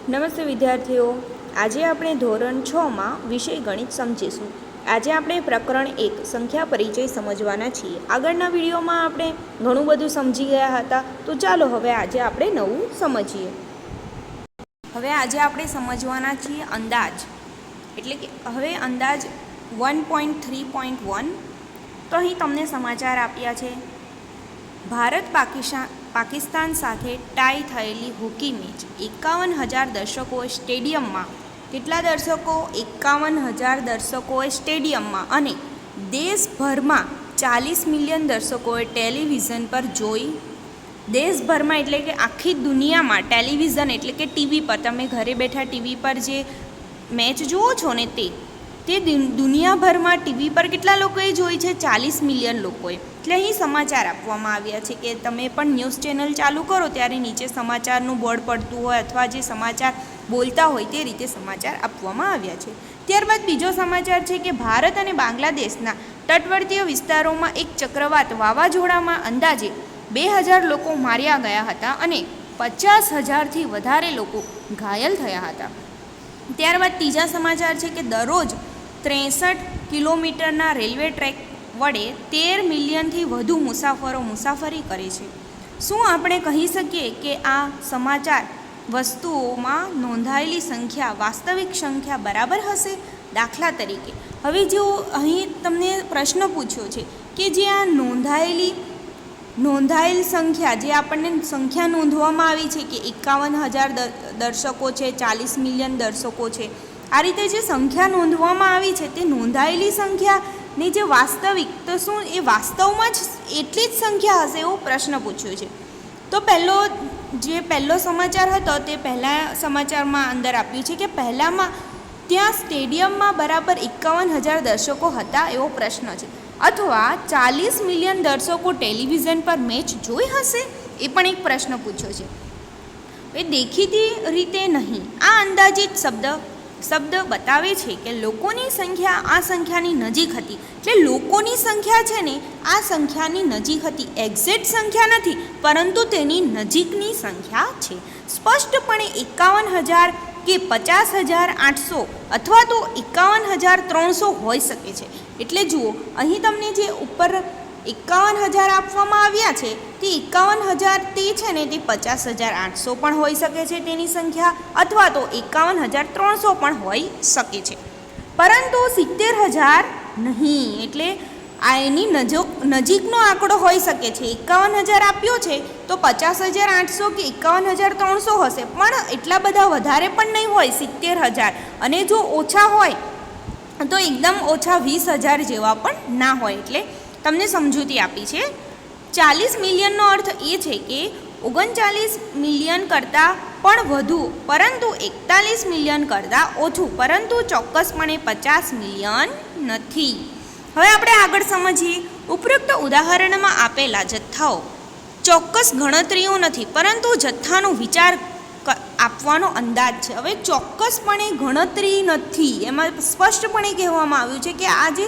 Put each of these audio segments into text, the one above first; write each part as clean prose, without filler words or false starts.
નમસ્તે વિદ્યાર્થીઓ, આજે આપણે ધોરણ 6માં વિષય ગણિત સમજીશું. આજે આપણે પ્રકરણ 1 સંખ્યા પરિચય સમજવાના છીએ. આગળના વિડીયોમાં આપણે ઘણું બધું સમજી ગયા હતા, તો ચાલો હવે આજે આપણે નવું સમજીએ. હવે આજે આપણે સમજવાના છીએ અંદાજ, એટલે કે હવે અંદાજ 1.3.1. તો અહીં તમને સમાચાર આપ્યા છે. ભારત પાકિસ્તાન સાથે ટાઈ થયેલી હોકી મેચ 51,000 દર્શકોએ સ્ટેડિયમમાં. કેટલા દર્શકો? 51,000 દર્શકોએ સ્ટેડિયમમાં અને દેશભરમાં 40 મિલિયન દર્શકોએ ટેલિવિઝન પર જોઈ. દેશભરમાં એટલે કે આખી દુનિયામાં. ટેલિવિઝન એટલે કે ટીવી પર, તમે ઘરે બેઠા ટીવી પર જે મેચ જુઓ છો ને તે દુનિયાભરમાં ટીવી પર કેટલા લોકોએ જોઈ છે? 40 મિલિયન લોકોએ. એટલે અહીં સમાચાર આપવામાં આવ્યા છે કે તમે પણ ન્યૂઝ ચેનલ ચાલુ કરો ત્યારે નીચે સમાચારનું બોર્ડ પડતું હોય અથવા જે સમાચાર બોલતા હોય તે રીતે સમાચાર આપવામાં આવ્યા છે. ત્યારબાદ બીજો સમાચાર છે કે ભારત અને બાંગ્લાદેશના તટવર્તીય વિસ્તારોમાં એક ચક્રવાત વાવાઝોડામાં અંદાજે 2,000 લોકો માર્યા ગયા હતા અને 50,000થી વધારે લોકો ઘાયલ થયા હતા. ત્યારબાદ ત્રીજા સમાચાર છે કે દરરોજ 63 કિલોમીટરના રેલવે ટ્રેક વડે 13 મિલિયનથી વધુ મુસાફરો મુસાફરી કરે છે. શું આપણે કહી શકીએ કે આ સમાચાર વસ્તુઓમાં નોંધાયેલી સંખ્યા વાસ્તવિક સંખ્યા બરાબર હશે? દાખલા તરીકે હવે જો અહીં તમને પ્રશ્ન પૂછ્યો છે કે જે આ નોંધાયેલ સંખ્યા, જે આપણને સંખ્યા નોંધવામાં આવી છે કે 51,000 દર્શકો છે, 40 મિલિયન દર્શકો છે, આ રીતે જે સંખ્યા નોંધવામાં આવી છે તે નોંધાયેલી સંખ્યાની જે વાસ્તવિક, તો શું એ વાસ્તવમાં જ એટલી જ સંખ્યા હશે એવો પ્રશ્ન પૂછ્યો છે. તો પહેલો સમાચાર હતો તે પહેલા સમાચારમાં અંદર આપ્યું છે કે પહેલામાં ત્યાં સ્ટેડિયમમાં બરાબર 51,000 દર્શકો હતા એવો પ્રશ્ન છે, અથવા 40 મિલિયન દર્શકો ટેલિવિઝન પર મેચ જોઈ હશે એ પણ એક પ્રશ્ન પૂછ્યો છે. એ દેખીતી રીતે નહીં. આ અંદાજિત શબ્દ બતાવે છે કે લોકોની સંખ્યા આ સંખ્યાની નજીક હતી. એટલે લોકોની સંખ્યા છે ને આ સંખ્યાની નજીક હતી. એક્ઝેક્ટ સંખ્યા નથી, પરંતુ તેની નજીકની સંખ્યા છે. સ્પષ્ટપણે 51,000 કે 50,800 અથવા તો 51,300 હોઈ શકે છે. એટલે જુઓ, અહીં તમને જે ઉપર 51,000 આપવામાં આવ્યા છે તે 51,000 તે છે ને તે 50,800 પણ હોઈ શકે છે તેની સંખ્યા, અથવા તો 51,300 પણ હોઈ શકે છે, પરંતુ 70,000 નહીં. એટલે આ એની નજીકનો આંકડો હોઈ શકે છે. 51,000 આપ્યો છે તો 50,800 કે 51,300 હશે, પણ એટલા બધા વધારે પણ નહીં હોય, 70,000. અને જો ઓછા હોય તો એકદમ ઓછા 20,000 જેવા પણ ના હોય. એટલે તમને સમજૂતી આપી છે. 40 મિલિયનનો અર્થ એ છે કે 39 મિલિયન કરતાં પણ વધુ, પરંતુ 41 મિલિયન કરતાં ઓછું, પરંતુ ચોક્કસપણે 50 મિલિયન નથી. હવે આપણે આગળ સમજીએ. ઉપરોક્ત ઉદાહરણમાં આપેલા જથ્થાઓ ચોક્કસ ગણતરીઓ નથી, પરંતુ જથ્થાનો વિચાર આપવાનો અંદાજ છે. હવે ચોક્કસપણે ગણતરી નથી, એમાં સ્પષ્ટપણે કહેવામાં આવ્યું છે કે આ જે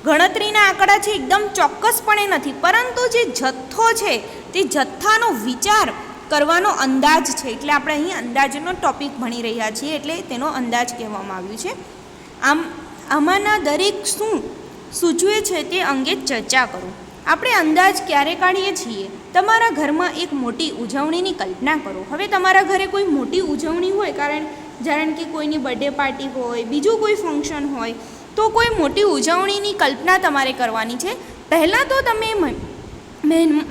ગણતરીના આંકડા છે એકદમ ચોક્કસપણે નથી, પરંતુ જે જથ્થો છે તે જથ્થાનો વિચાર કરવાનો અંદાજ છે. એટલે આપણે અહીં અંદાજનો ટોપિક ભણી રહ્યા છીએ, એટલે તેનો અંદાજ કહેવામાં આવ્યું છે. આમાંના દરેક શું સૂચવે છે તે અંગે ચર્ચા કરો. આપણે અંદાજ ક્યારે કાઢીએ છીએ? તમારા ઘરમાં એક મોટી ઉજવણીની કલ્પના કરો. હવે તમારા ઘરે કોઈ મોટી ઉજવણી હોય, જાણે કે કોઈની બર્થડે પાર્ટી હોય, બીજું કોઈ ફંક્શન હોય, તો કોઈ મોટી ઉજવણીની કલ્પના તમારે કરવાની છે. પહેલાં તો તમે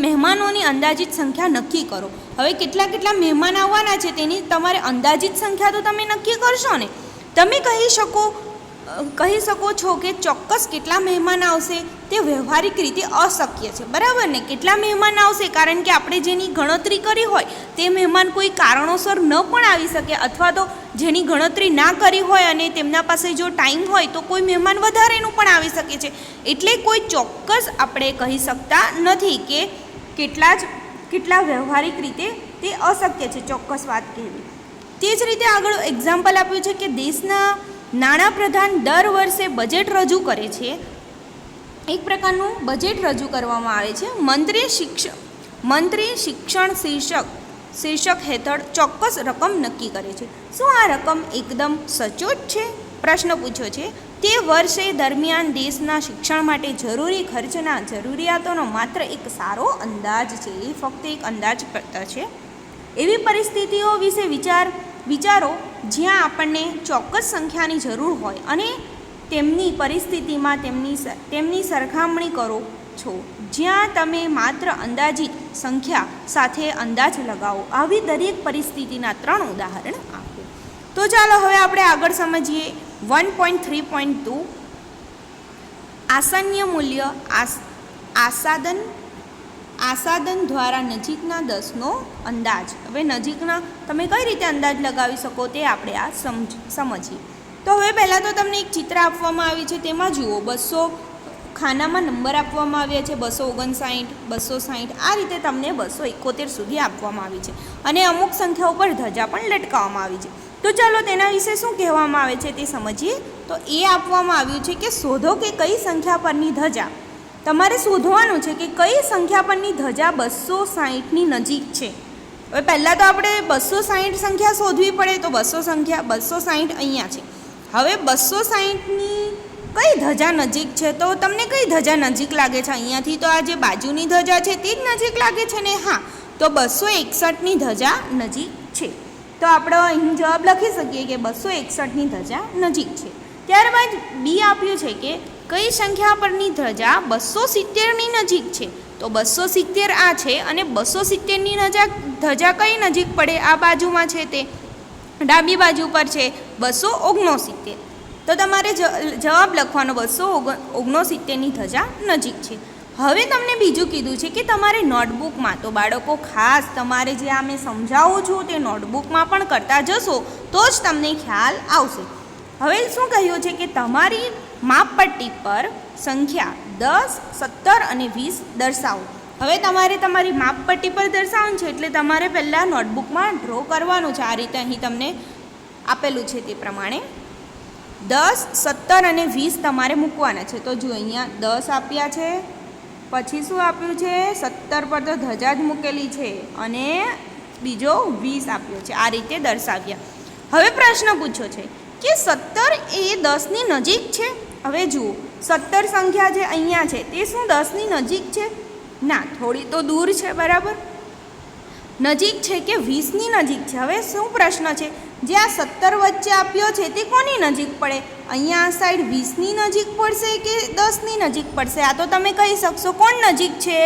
મહેમાનોની અંદાજિત સંખ્યા નક્કી કરો. હવે કેટલા મહેમાન આવવાના છે તેની તમારે અંદાજિત સંખ્યા તો તમે નક્કી કરશો ને. તમે કહી શકો છો કે ચોક્કસ કેટલા મહેમાન આવશે તે વ્યવહારિક રીતે અશક્ય છે, બરાબર ને? કેટલા મહેમાન આવશે, કારણ કે આપણે જેની ગણતરી કરી હોય તે મહેમાન કોઈ કારણોસર ન પણ આવી શકે, અથવા તો જેની ગણતરી ના કરી હોય અને તેમના પાસે જો ટાઈમ હોય તો કોઈ મહેમાન વધારેનું પણ આવી શકે છે. એટલે કોઈ ચોક્કસ આપણે કહી શકતા નથી કે કેટલા વ્યવહારિક રીતે તે અશક્ય છે ચોક્કસ વાત કહેવી. તે જ રીતે આગળ એક્ઝામ્પલ આપ્યું છે કે દેશના નાણાપ્રધાન દર વર્ષે બજેટ રજૂ કરે છે. એક પ્રકારનું બજેટ રજૂ કરવામાં આવે છે. મંત્રી શિક્ષણ શીર્ષક શીર્ષક હેઠળ ચોક્કસ રકમ નક્કી કરે છે. શું આ રકમ એકદમ સચોટ છે? પ્રશ્ન પૂછ્યો છે. તે વર્ષે દરમિયાન દેશના શિક્ષણ માટે જરૂરી ખર્ચના જરૂરિયાતોનો માત્ર એક સારો અંદાજ છે. એ ફક્ત એક અંદાજપત્ર છે. એવી પરિસ્થિતિઓ વિશે વિચારો જ્યાં આપણને ચોક્કસ સંખ્યાની જરૂર હોય અને તેમની પરિસ્થિતિમાં તેમની સરખામણી કરો છો જ્યાં તમે માત્ર અંદાજિત સંખ્યા સાથે અંદાજ લગાવો. આવી દરેક પરિસ્થિતિના 3 ઉદાહરણ આપો. તો ચાલો હવે આપણે આગળ સમજીએ 1.3.2 આસન્ય મૂલ્ય આસાદન દ્વારા નજીકના 10નો અંદાજ. હવે નજીકના તમે કઈ રીતે અંદાજ લગાવી શકો તે આપણે આ સમજીએ. તો હવે પહેલાં તો તમને એક ચિત્ર આપવામાં આવ્યું છે. તેમાં જુઓ 200 ખાનામાં નંબર આપવામાં આવ્યા છે 259, 260. આ રીતે તમને 271 સુધી આપવામાં આવી છે અને અમુક સંખ્યાઓ પર ધજા પણ લટકાવવામાં આવી છે. તો ચાલો તેના વિશે શું કહેવામાં આવે છે તે સમજીએ. તો એ આપવામાં આવ્યું છે કે શોધો કે કઈ સંખ્યા પરની ધજા. તમારે શોધવાનું છે કે કઈ સંખ્યા પરની ધજા 260ની નજીક છે. હવે પહેલાં તો આપણે 260 સંખ્યા શોધવી પડે. તો 260 અહીંયા છે. હવે 260ની કઈ ધજા નજીક છે? તો તમને કઈ ધજા નજીક લાગે છે? અહીંયાથી તો આ જે બાજુની ધજા છે તે જ નજીક લાગે છે ને? હા, તો 261ની ધજા નજીક છે. તો આપણે અહીં જવાબ લખી શકીએ કે 261ની ધજા નજીક છે. ત્યારબાદ બી આપ્યું છે કે કઈ સંખ્યા પરની ધજા 270ની નજીક છે? તો 270 આ છે અને 270ની ધજા કઈ નજીક પડે? આ બાજુમાં છે તે ડાબી બાજુ પર છે 269. તો તમારે જવાબ લખવાનો 269ની ધજા નજીક છે. હવે તમને બીજું કીધું છે કે તમારે નોટબુકમાં, તો બાળકો ખાસ તમારે જે આ મેં સમજાવું છું તે નોટબુકમાં પણ કરતા જશો તો જ તમને ખ્યાલ આવશે. હવે શું કહ્યું છે કે તમારી માપપટ્ટી પર સંખ્યા 10, 17 અને 20 દર્શાવો. હવે તમારે તમારી માપપટ્ટી પર દર્શાવવાનું છે એટલે તમારે પહેલાં નોટબુકમાં ડ્રો કરવાનું છે. આ રીતે અહીં તમને આપેલું છે તે પ્રમાણે 10, 17 અને 20 તમારે મૂકવાના છે. તો જો અહીંયા 10 આપ્યા છે, પછી શું આપ્યું છે? 17 પર તો ધજા જ મૂકેલી છે અને બીજો 20 આપ્યો છે. આ રીતે દર્શાવ્યા. હવે પ્રશ્ન પૂછ્યો છે કે 17 એ 10ની નજીક છે? હવે જુઓ 17 સંખ્યા જે અહીંયા છે તે શું 10ની નજીક છે? ના, થોડી તો દૂર છે. બરાબર, નજીક છે કે 20ની નજીક છે? હવે શું પ્રશ્ન છે? જે આ 17 વચ્ચે આપ્યો છે તે કોની નજીક પડે? અહીંયા આ સાઈડ 20ની નજીક પડશે કે 10ની નજીક પડશે? આ તો તમે કહી શકશો કોણ નજીક છે?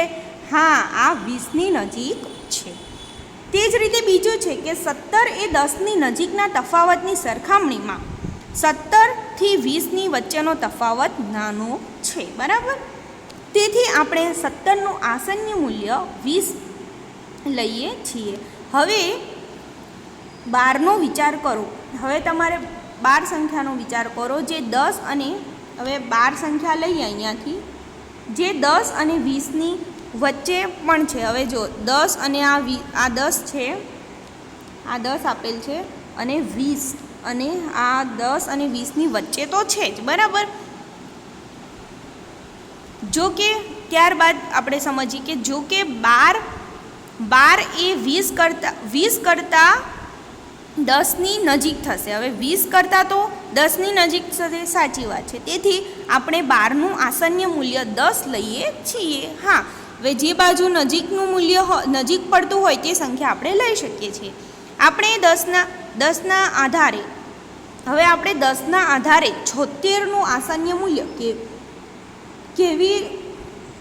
હા, આ 20ની નજીક છે. તે જ રીતે બીજું છે કે 17 એ 10ની નજીકના તફાવતની સરખામણીમાં 17 થી 20ની વચ્ચેનો તફાવત નાનો છે. બરાબર, તેથી આપણે 17નું આસન્ય મૂલ્ય 20 લઈએ છીએ. હવે 12નો વિચાર કરો. હવે તમારે 12 સંખ્યાનો વિચાર કરો જે 10 અને હવે 12 સંખ્યા લઈએ અહીંયાથી જે 10 અને 20ની વચ્ચે પણ છે. હવે જો 10 અને આ 10 છે, આ 10 આપેલ છે અને 20 અને આ 10 અને 20ની વચ્ચે તો છે જ. બરાબર, જો કે ત્યારબાદ આપણે સમજીએ કે જો કે 12 એ 20 કરતાં 10ની નજીક થશે. હવે 20 કરતાં તો 10ની નજીક થશે, સાચી વાત છે. તેથી આપણે 12નું આસન્ય મૂલ્ય 10 લઈએ છીએ. હા, હવે જે બાજુ નજીકનું મૂલ્ય નજીક પડતું હોય તે સંખ્યા આપણે લઈ શકીએ છીએ. આપણે 10ના આધારે હવે આપણે 10ના આધારે 76નું આસન્ય મૂલ્ય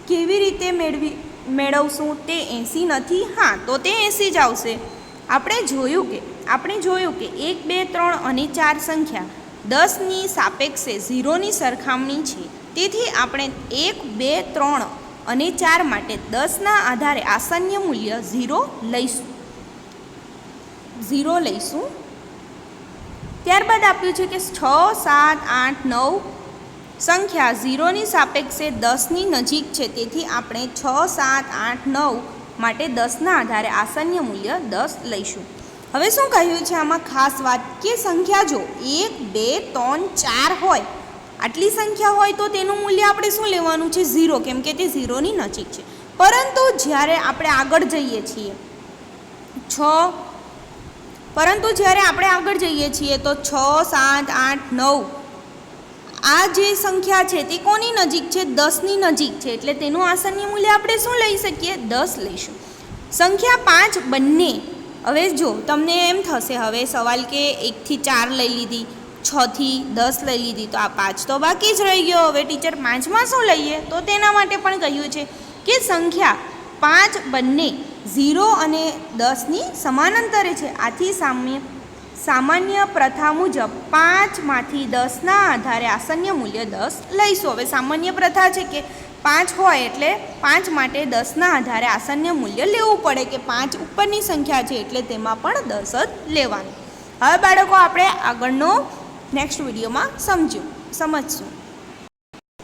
કેવી રીતે મેળવશું? તે 80 નથી? હા, તો તે 80 જ આવશે. આપણે જોયું કે 1, 2, 3 અને 4 સંખ્યા 10ની સાપેક્ષે 0ની સરખામણી છે. તેથી આપણે 1, 2, 3 અને 4 માટે 10ના આધારે આસન્ય મૂલ્ય 0 લઈશું. ત્યારબાદ આપ્યું છે કે 6, 7, 8, 9 સંખ્યા 0ની સાપેક્ષે 10ની નજીક છે. તેથી આપણે 6, 7, 8, 9 માટે 10ના આધારે આસન્ય મૂલ્ય 10 લઈશું. હવે શું કહ્યું છે આમાં ખાસ વાત કે સંખ્યા જો 1, 2, 3, 4 હોય, આટલી સંખ્યા હોય તો તેનું મૂલ્ય આપણે શું લેવાનું છે? 0, કેમ કે તે 0ની નજીક છે. પરંતુ જ્યારે આપણે આગળ જઈએ છીએ 6, પરંતુ જ્યારે આપણે આગળ જઈએ છીએ તો 6, 7, 8, 9 આ જે સંખ્યા છે તે કોની નજીક છે? 10ની નજીક છે, એટલે તેનું આસન્ય મૂલ્ય આપણે શું લઈ શકીએ? 10 લઈશું. સંખ્યા 5 બંને, હવે જો તમને એમ થશે હવે સવાલ કે 1 થી 4 લઈ લીધી, 6 થી 10 લઈ લીધી, તો આ 5 તો બાકી જ રહી ગયો. હવે ટીચર 5માં શું લઈએ? તો તેના માટે પણ કહ્યું છે કે સંખ્યા 5 બંને 0 અને 10ની સમાંતરે છે. આથી સામાન્ય પ્રથા મુજબ 5માંથી 10ના આધારે આસન્ય મૂલ્ય 10 લઈશું. હવે સામાન્ય પ્રથા છે કે 5 હોય એટલે 5 માટે 10ના આધારે આસન્ય મૂલ્ય લેવું પડે, કે 5 ઉપરની સંખ્યા છે એટલે તેમાં પણ 10 જ લેવાનું. હવે બાળકો આપણે આગળનો નેક્સ્ટ વિડીયોમાં સમજશું.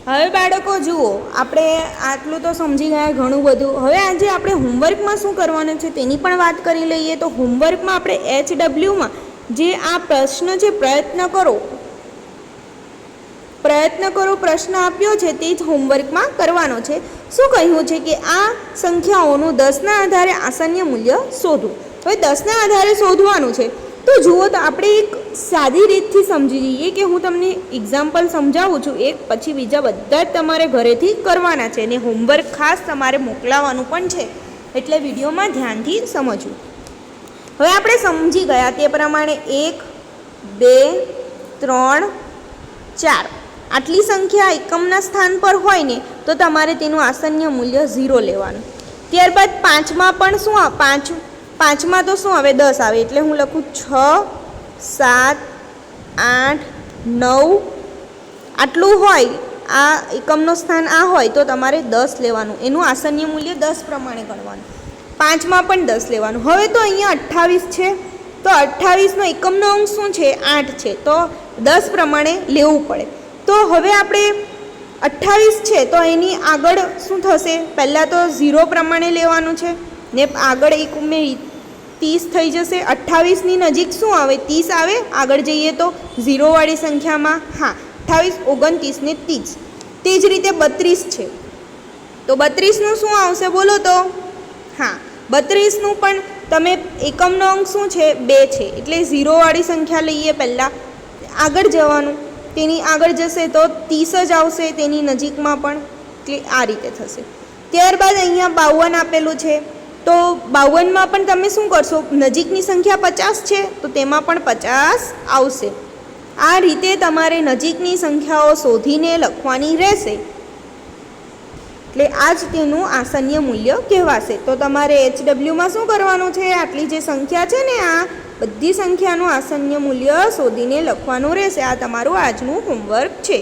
હવે બાળકો જુઓ, આપણે આટલું તો સમજી ગયા ઘણું બધું. હવે આજે આપણે હોમવર્કમાં શું કરવાનું છે તેની પણ વાત કરી લઈએ. તો હોમવર્કમાં આપણે HWમાં જે આ પ્રશ્ન છે પ્રયત્ન કરો પ્રશ્ન આપ્યો છે તે જ હોમવર્કમાં કરવાનો છે. શું કહ્યું છે કે આ સંખ્યાઓનું 10ના આધારે આસન્ય મૂલ્ય શોધો. હવે 10ના આધારે શોધવાનું છે તો જુઓ, તો આપણે એક સાદી રીતથી સમજી જઈએ કે હું તમને એક્ઝામ્પલ સમજાવું છું એક પછી બીજા, બધા જ તમારે ઘરેથી કરવાના છે અને હોમવર્ક ખાસ તમારે મોકલાવવાનું પણ છે, એટલે વિડીયોમાં ધ્યાનથી સમજવું. હવે આપણે સમજી ગયા તે પ્રમાણે 1, 2, 3, 4 આટલી સંખ્યા એકમના સ્થાન પર હોય ને તો તમારે તેનું આસન્ય મૂલ્ય 0 લેવાનું. ત્યારબાદ 5માં પણ શું? 5માં તો શું આવે? 10 આવે, એટલે હું લખું 6, 7, 8, 9 આટલું હોય, આ એકમનું સ્થાન આ હોય તો તમારે 10 લેવાનું. એનું આસન્ય મૂલ્ય 10 પ્રમાણે ગણવાનું. 5માં પણ 10 લેવાનું. હવે તો અહીંયા 28 છે, તો 28નો એકમનો અંક શું છે? 8 છે, તો 10 પ્રમાણે લેવું પડે. તો હવે આપણે 28 છે તો એની આગળ શું થશે? પહેલાં તો 0 પ્રમાણે લેવાનું છે ને આગળ એક ઉમેરી 30 થઈ જશે. 28ની નજીક શું આવે? 30 આવે. આગળ જઈએ તો 0વાળી સંખ્યામાં 28, 29 ને 30. તે જ રીતે 32 છે તો 32નું શું આવશે બોલો તો? 32નું પણ તમે એકમનો અંક શું છે? 2 છે, એટલે 0વાળી સંખ્યા લઈએ પહેલાં, આગળ જવાનું. તેની આગળ જશે તો 30 જ આવશે તેની નજીકમાં પણ, એટલે આ રીતે થશે. ત્યારબાદ અહીંયા 52 આપેલું છે તો 52માં પણ તમે શું કરશો? નજીકની સંખ્યા 50 છે તો તેમાં પણ 50 આવશે. આ રીતે તમારે નજીકની સંખ્યાઓ શોધીને લખવાની રહેશે, એટલે આ જ તેનું આસન્ય મૂલ્ય કહેવાશે. તો તમારે HWમાં શું કરવાનું છે? આટલી જે સંખ્યા છે ને આ બધી સંખ્યાનું આસન્ય મૂલ્ય શોધીને લખવાનું રહેશે. આ તમારું આજનું હોમવર્ક છે.